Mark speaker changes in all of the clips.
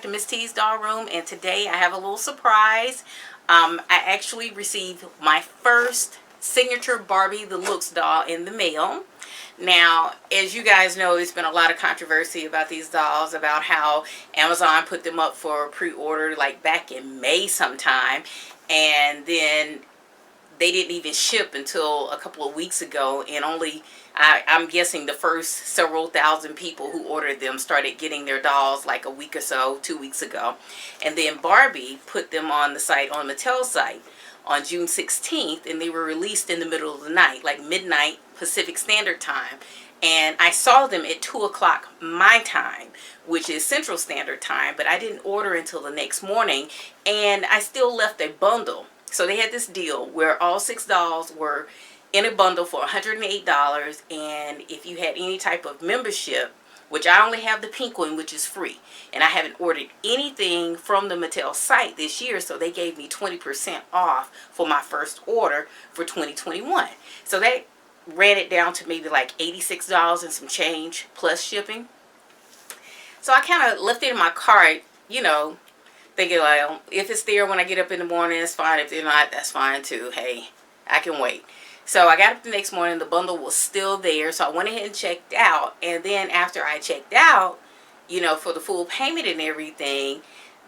Speaker 1: to Ms.TeesDollroom, and today I have a little surprise. I actually received my first signature Barbie the Looks doll in the mail. Now, as you guys know, there's been a lot of controversy about these dolls, about how Amazon put them up for pre-order like back in May sometime, and then they didn't even ship until a couple of weeks ago, and only I'm guessing the first several thousand people who ordered them started getting their dolls like a week or so, 2 weeks ago. And then Barbie put them on the site, on Mattel's site, on June 16th, and they were released in the middle of the night, like midnight Pacific Standard Time. And I saw them at 2 o'clock my time, which is Central Standard Time, but I didn't order until the next morning, and I still left a bundle. So they had this deal where all 6 dolls were in a bundle for $108, and if you had any type of membership, which I only have the pink one, which is free, and I haven't ordered anything from the Mattel site this year, so they gave me 20% off for my first order for 2021. So they ran it down to maybe like $86 and some change plus shipping. So I kind of left it in my cart, you know, thinking like, if it's there when I get up in the morning, it's fine. If they're not, that's fine too. Hey, I can wait. So I got up the next morning, the bundle was still there, so I went ahead and checked out. And then after I checked out, you know, for the full payment and everything,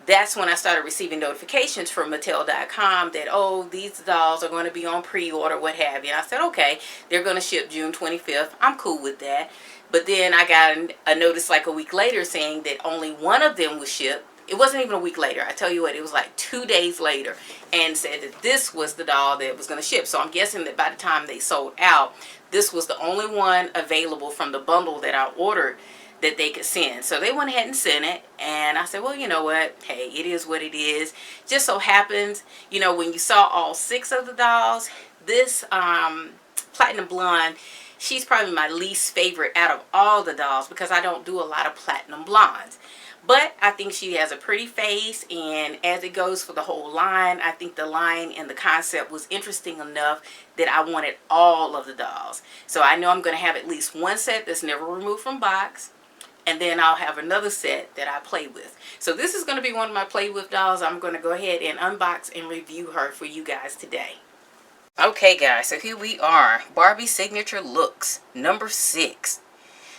Speaker 1: that's when I started receiving notifications from Mattel.com that, oh, these dolls are going to be on pre-order, what have you. And I said, okay, they're going to ship June 25th. I'm cool with that. But then I got a notice like a week later saying that only one of them was shipped. It wasn't even a week later. I tell you what, it was like 2 days later, and said that this was the doll that was going to ship. So I'm guessing that by the time they sold out, this was the only one available from the bundle that I ordered that they could send. So they went ahead and sent it, and I said, well, you know what? Hey, it is what it is. Just so happens, you know, when you saw all 6 of the dolls, this Platinum Blonde, she's probably my least favorite out of all the dolls because I don't do a lot of Platinum Blondes. But I think she has a pretty face, and as it goes for the whole line, I think the line and the concept was interesting enough that I wanted all of the dolls. So I know I'm going to have at least one set that's never removed from box, and then I'll have another set that I play with. So this is going to be one of my play with dolls. I'm going to go ahead and unbox and review her for you guys today. Okay guys, so here we are. Barbie Signature Looks, number 6.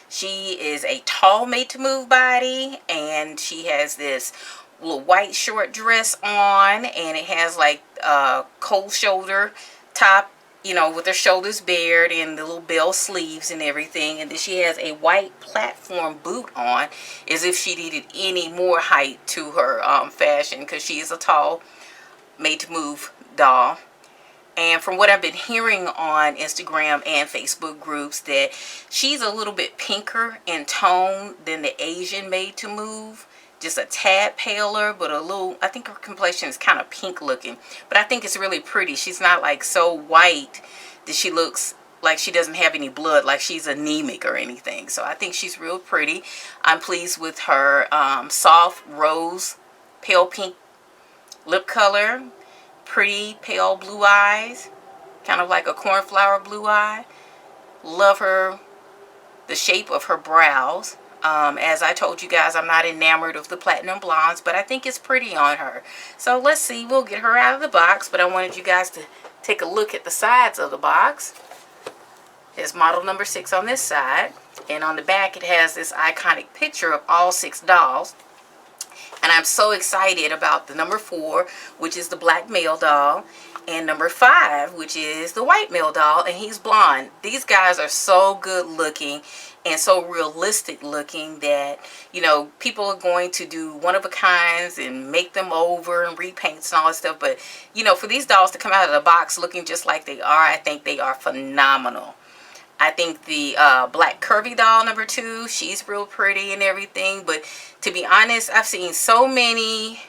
Speaker 1: She is a tall made-to-move body, and she has this little white short dress on, and it has like a cold shoulder top, you know, with her shoulders bared and the little bell sleeves and everything. And then she has a white platform boot on, as if she needed any more height to her fashion, because she is a tall made-to-move doll. And from what I've been hearing on Instagram and Facebook groups, that she's a little bit pinker in tone than the Asian Made to Move. Just a tad paler, but a little, I think her complexion is kind of pink looking. But I think it's really pretty. She's not like so white that she looks like she doesn't have any blood, like she's anemic or anything. So I think she's real pretty. I'm pleased with her soft rose, pale pink lip color. Pretty pale blue eyes, kind of like a cornflower blue eye. Love her, the shape of her brows. As I told you guys, I'm not enamored of the Platinum Blondes, but I think it's pretty on her. So let's see, we'll get her out of the box, but I wanted you guys to take a look at the sides of the box. There's model number 6 on this side, and on the back it has this iconic picture of all 6 dolls. And I'm so excited about the number 4, which is the black male doll, and number 5, which is the white male doll, and he's blonde. These guys are so good looking and so realistic looking that, you know, people are going to do one-of-a-kinds and make them over and repaints and all that stuff. But, you know, for these dolls to come out of the box looking just like they are, I think they are phenomenal. I think the black curvy doll number 2, she's real pretty and everything. But to be honest, I've seen so many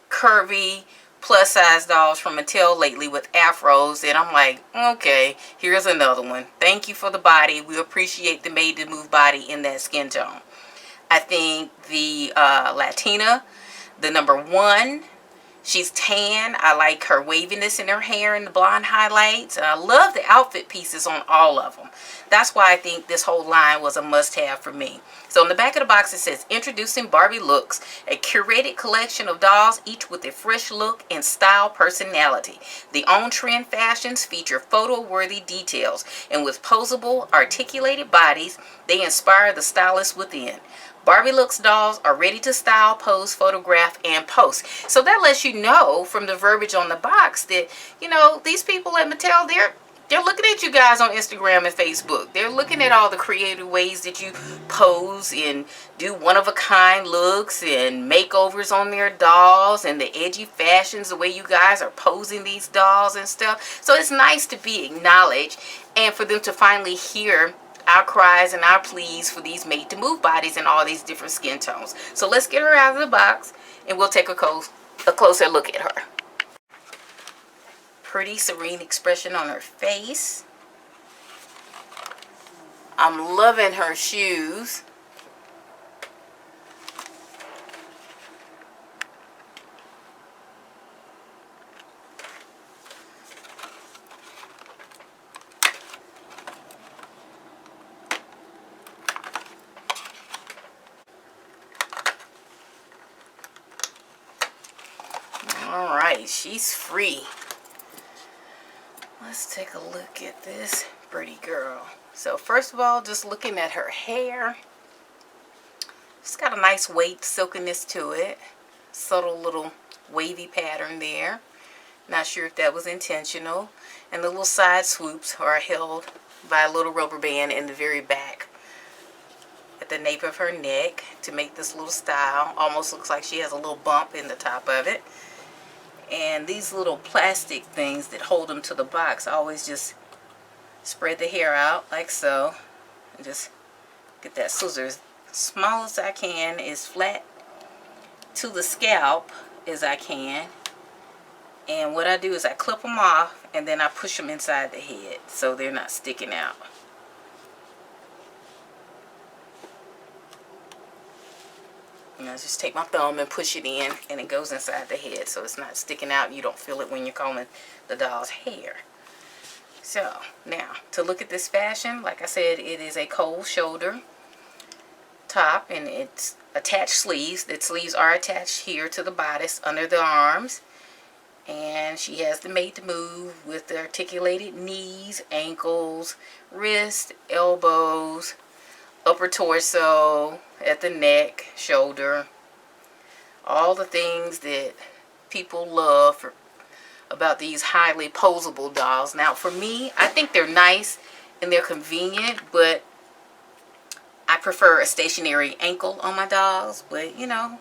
Speaker 1: curvy plus size dolls from Mattel lately with afros that I'm like, okay, here's another one. Thank you for the body. We appreciate the made to move body in that skin tone. I think the Latina, the number 1, She's tan. I like her waviness in her hair and the blonde highlights. And I love the outfit pieces on all of them. That's why I think this whole line was a must-have for me. So in the back of the box it says, introducing Barbie Looks, a curated collection of dolls, each with a fresh look and style personality. The on-trend fashions feature photo-worthy details, and with posable, articulated bodies, they inspire the stylists within. Barbie Looks dolls are ready to style, pose, photograph, and post. So that lets you know from the verbiage on the box that, you know, these people at Mattel, they're looking at you guys on Instagram and Facebook. They're looking at all the creative ways that you pose and do one-of-a-kind looks and makeovers on their dolls and the edgy fashions, the way you guys are posing these dolls and stuff. So it's nice to be acknowledged and for them to finally hear our cries and our pleas for these made-to-move bodies and all these different skin tones. So let's get her out of the box and we'll take a closer look at her. Pretty serene expression on her face. I'm loving her shoes. Alright, she's free. Let's take a look at this pretty girl. So first of all, just looking at her hair. She's got a nice weight, silkiness to it. Subtle little wavy pattern there. Not sure if that was intentional. And the little side swoops are held by a little rubber band in the very back at the nape of her neck to make this little style. Almost looks like she has a little bump in the top of it. And these little plastic things that hold them to the box, I always just spread the hair out like so and just get that scissors small as I can, as flat to the scalp as I can. And what I do is I clip them off and then I push them inside the head so they're not sticking out. And I just take my thumb and push it in and it goes inside the head so it's not sticking out and you don't feel it when you're combing the doll's hair. So now to look at this fashion, like I said, it is a cold shoulder top and it's attached sleeves. The sleeves are attached here to the bodice under the arms. And she has the made to move with the articulated knees, ankles, wrists, elbows, upper torso, at the neck, shoulder. All the things that people love about these highly posable dolls. Now for me, I think they're nice and they're convenient, but I prefer a stationary ankle on my dolls. But you know,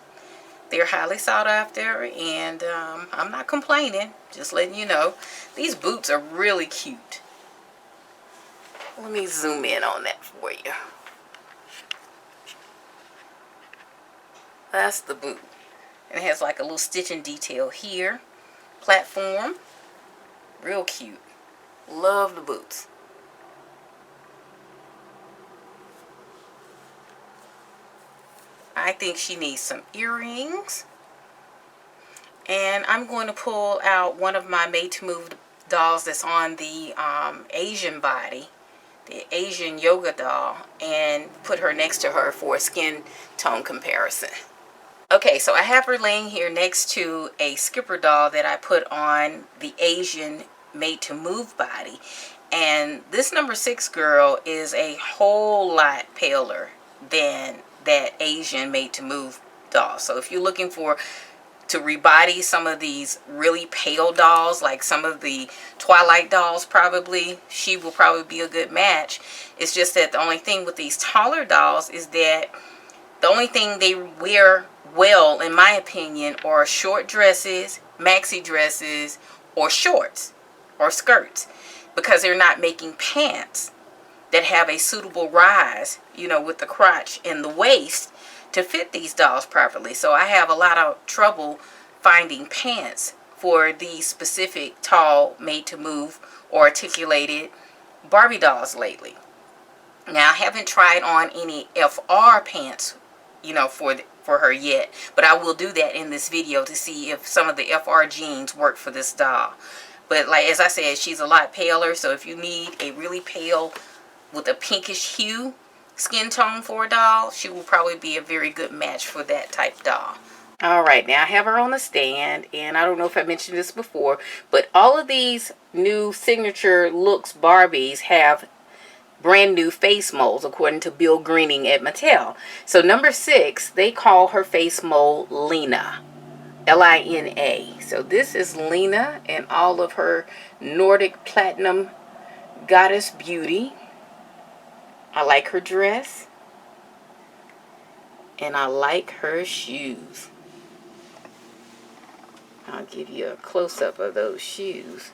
Speaker 1: they're highly sought after and I'm not complaining, just letting you know. These boots are really cute. Let me zoom in on that for you. That's the boot. And it has like a little stitching detail here. Platform. Real cute. Love the boots. I think she needs some earrings. And I'm going to pull out one of my made-to-move dolls that's on the Asian body. The Asian yoga doll. And put her next to her for a skin tone comparison. Okay, so I have her laying here next to a Skipper doll that I put on the Asian made-to-move body. And this number 6 girl is a whole lot paler than that Asian made-to-move doll. So if you're looking to rebody some of these really pale dolls, like some of the Twilight dolls probably, she will probably be a good match. It's just that the only thing with these taller dolls is that the only thing they wear well, in my opinion, are short dresses, maxi dresses, or shorts or skirts, because they're not making pants that have a suitable rise, you know, with the crotch and the waist to fit these dolls properly. So I have a lot of trouble finding pants for these specific tall made to move or articulated Barbie dolls lately. Now I haven't tried on any FR pants you know, for her yet. But I will do that in this video to see if some of the FR jeans work for this doll. But like as I said, she's a lot paler, so if you need a really pale with a pinkish hue skin tone for a doll, she will probably be a very good match for that type doll. Alright, now I have her on the stand, and I don't know if I mentioned this before, but all of these new Signature Looks Barbies have brand new face molds according to Bill Greening at Mattel. So number 6, they call her face mold Lena. L-I-N-A. So this is Lena and all of her Nordic Platinum Goddess Beauty. I like her dress. And I like her shoes. I'll give you a close-up of those shoes.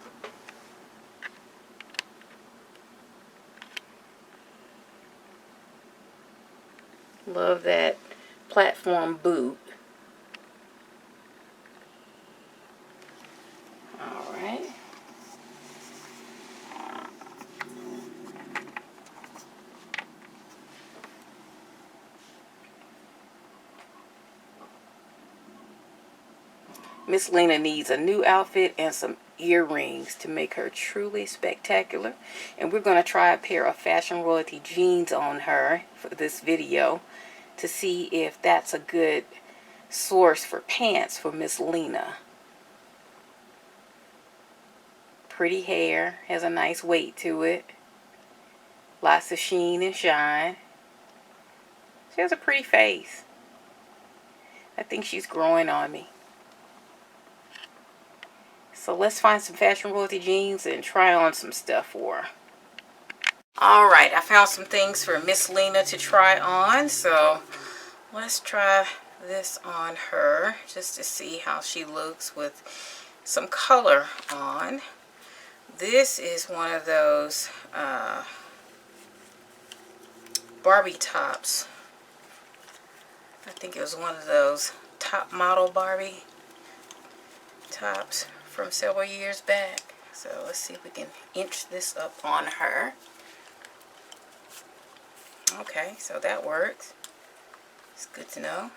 Speaker 1: Love that platform boot. Alright. Miss Lena needs a new outfit and some earrings to make her truly spectacular. And we're going to try a pair of Fashion Royalty jeans on her for this video to see if that's a good source for pants for Miss Lena. Pretty hair, has a nice weight to it. Lots of sheen and shine. She has a pretty face. I think she's growing on me. So let's find some Fashion Royalty jeans and try on some stuff for her. Alright, I found some things for Miss Lena to try on. So let's try this on her just to see how she looks with some color on. This is one of those Barbie tops. I think it was one of those top model Barbie tops from several years back. So let's see if we can inch this up on her. Okay, so that works. It's good to know.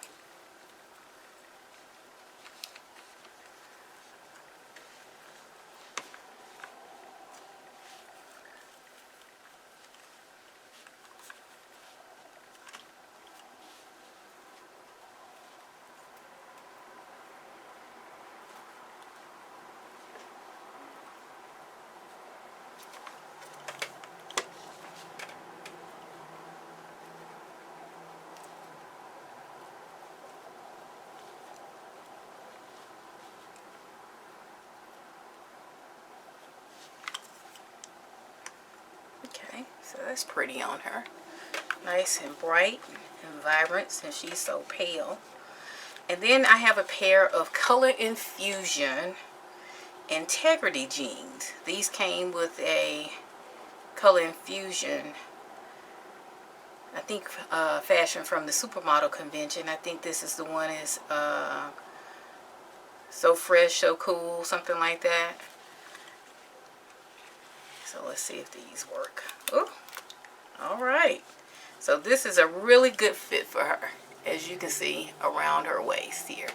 Speaker 1: Okay, so that's pretty on her. Nice and bright and vibrant since she's so pale. And then I have a pair of Color Infusion Integrity jeans. These came with a Color Infusion, I think, fashion from the Supermodel Convention. I think this is the one is So Fresh, So Cool, something like that. So let's see if these work. Oh, all right. So this is a really good fit for her, as you can see around her waist here.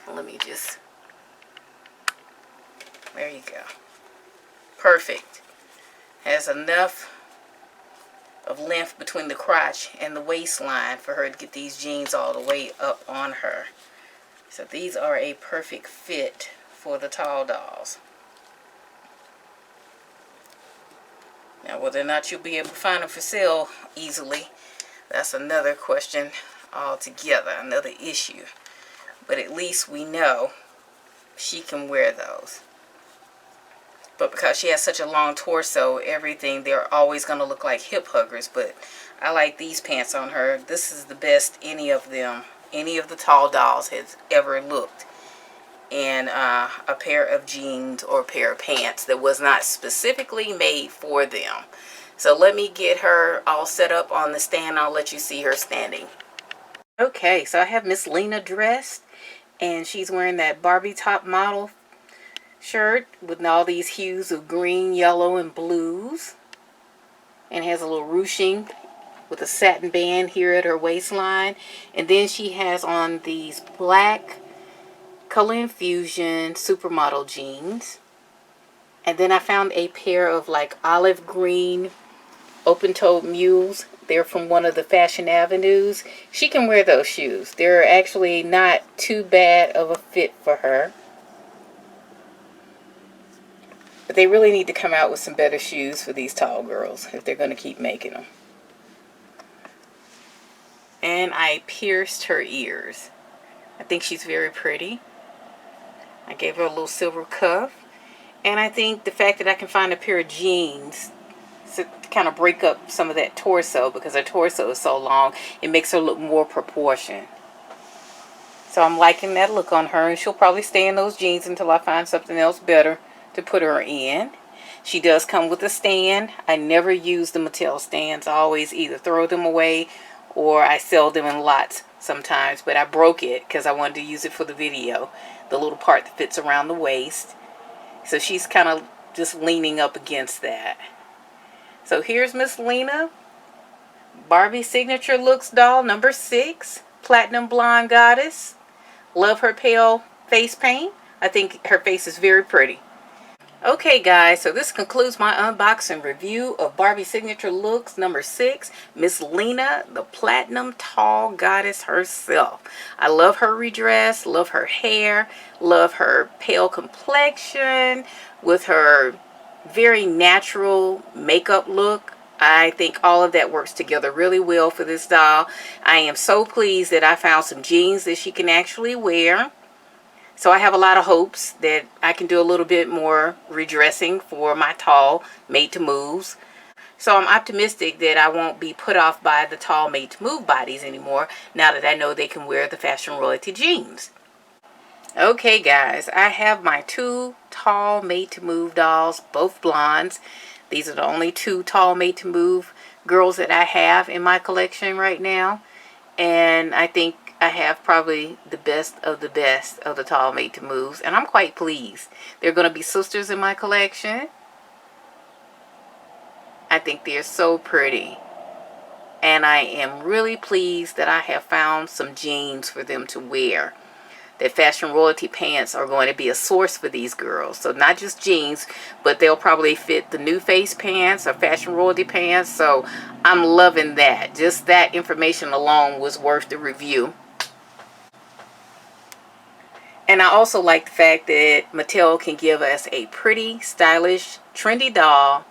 Speaker 1: Let me just, there you go. Perfect. Has enough of length between the crotch and the waistline for her to get these jeans all the way up on her. So these are a perfect fit for the tall dolls. Now, whether or not you'll be able to find them for sale easily, that's another question altogether, another issue. But at least we know she can wear those. But because she has such a long torso, everything, they're always going to look like hip huggers. But I like these pants on her. This is the best any of them, any of the tall dolls has ever looked. And a pair of jeans or a pair of pants that was not specifically made for them. So let me get her all set up on the stand. I'll let you see her standing. Okay, so I have Miss Lena dressed, and she's wearing that Barbie top model shirt with all these hues of green, yellow, and blues, and has a little ruching with a satin band here at her waistline. And then she has on these black Color Infusion Supermodel jeans. And then I found a pair of like olive green open-toed mules. They're from one of the Fashion Avenues. She can wear those shoes. They're actually not too bad of a fit for her. But they really need to come out with some better shoes for these tall girls if they're going to keep making them. And I pierced her ears. I think she's very pretty. I gave her a little silver cuff. And I think the fact that I can find a pair of jeans to kind of break up some of that torso, because her torso is so long, it makes her look more proportioned. So I'm liking that look on her, and she'll probably stay in those jeans until I find something else better to put her in. She does come with a stand. I never use the Mattel stands. I always either throw them away or I sell them in lots sometimes, but I broke it because I wanted to use it for the video, the little part that fits around the waist. So she's kind of just leaning up against that. So here's Miss Lena, Barbie Signature Looks doll number 6, Platinum Blonde Goddess. Love her pale face paint. I think her face is very pretty. Okay guys, so this concludes my unboxing review of Barbie Signature Looks number 6, Miss Lena, the Platinum Tall Goddess herself. I love her redress, love her hair, love her pale complexion with her very natural makeup look. I think all of that works together really well for this doll. I am so pleased that I found some jeans that she can actually wear. So I have a lot of hopes that I can do a little bit more redressing for my tall made-to-moves. So I'm optimistic that I won't be put off by the tall made-to-move bodies anymore now that I know they can wear the Fashion Royalty jeans. Okay guys, I have my 2 tall made-to-move dolls, both blondes. These are the only 2 tall made-to-move girls that I have in my collection right now. And I think I have probably the best of the tall made-to-moves, and I'm quite pleased. They're going to be sisters in my collection. I think they're so pretty. And I am really pleased that I have found some jeans for them to wear. That Fashion Royalty pants are going to be a source for these girls. So not just jeans, but they'll probably fit the new face pants or Fashion Royalty pants. So I'm loving that. Just that information alone was worth the review. And I also like the fact that Mattel can give us a pretty, stylish, trendy doll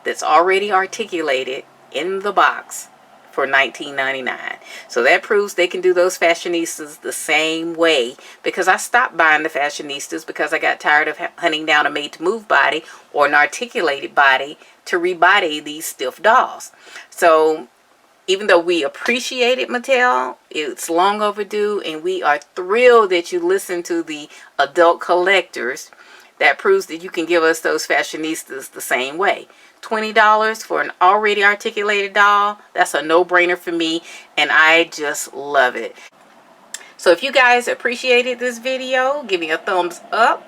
Speaker 1: that's already articulated in the box for $19.99. So that proves they can do those fashionistas the same way, because I stopped buying the fashionistas because I got tired of hunting down a made-to-move body or an articulated body to rebody these stiff dolls. So even though we appreciate it, Mattel, it's long overdue, and we are thrilled that you listen to the adult collectors. That proves that you can give us those fashionistas the same way. $20 for an already articulated doll, that's a no-brainer for me, and I just love it. So if you guys appreciated this video, give me a thumbs up.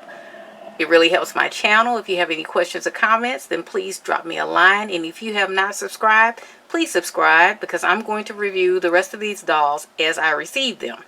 Speaker 1: It really helps my channel. If you have any questions or comments, then please drop me a line. And if you have not subscribed, please subscribe, because I'm going to review the rest of these dolls as I receive them.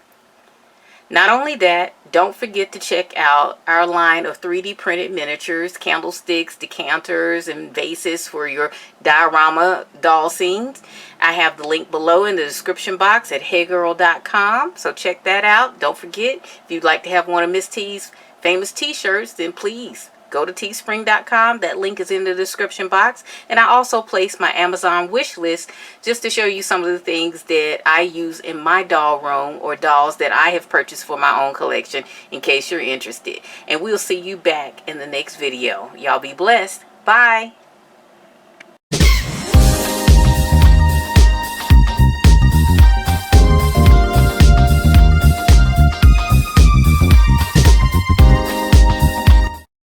Speaker 1: Not only that, don't forget to check out our line of 3D printed miniatures, candlesticks, decanters, and vases for your diorama doll scenes. I have the link below in the description box at heygirl.com, so check that out. Don't forget, if you'd like to have one of Miss T's famous t-shirts, then please go to teespring.com. That link is in the description box. And I also place my Amazon wish list just to show you some of the things that I use in my doll room, or dolls that I have purchased for my own collection, in case you're interested. And we'll see you back in the next video. Y'all be blessed. Bye.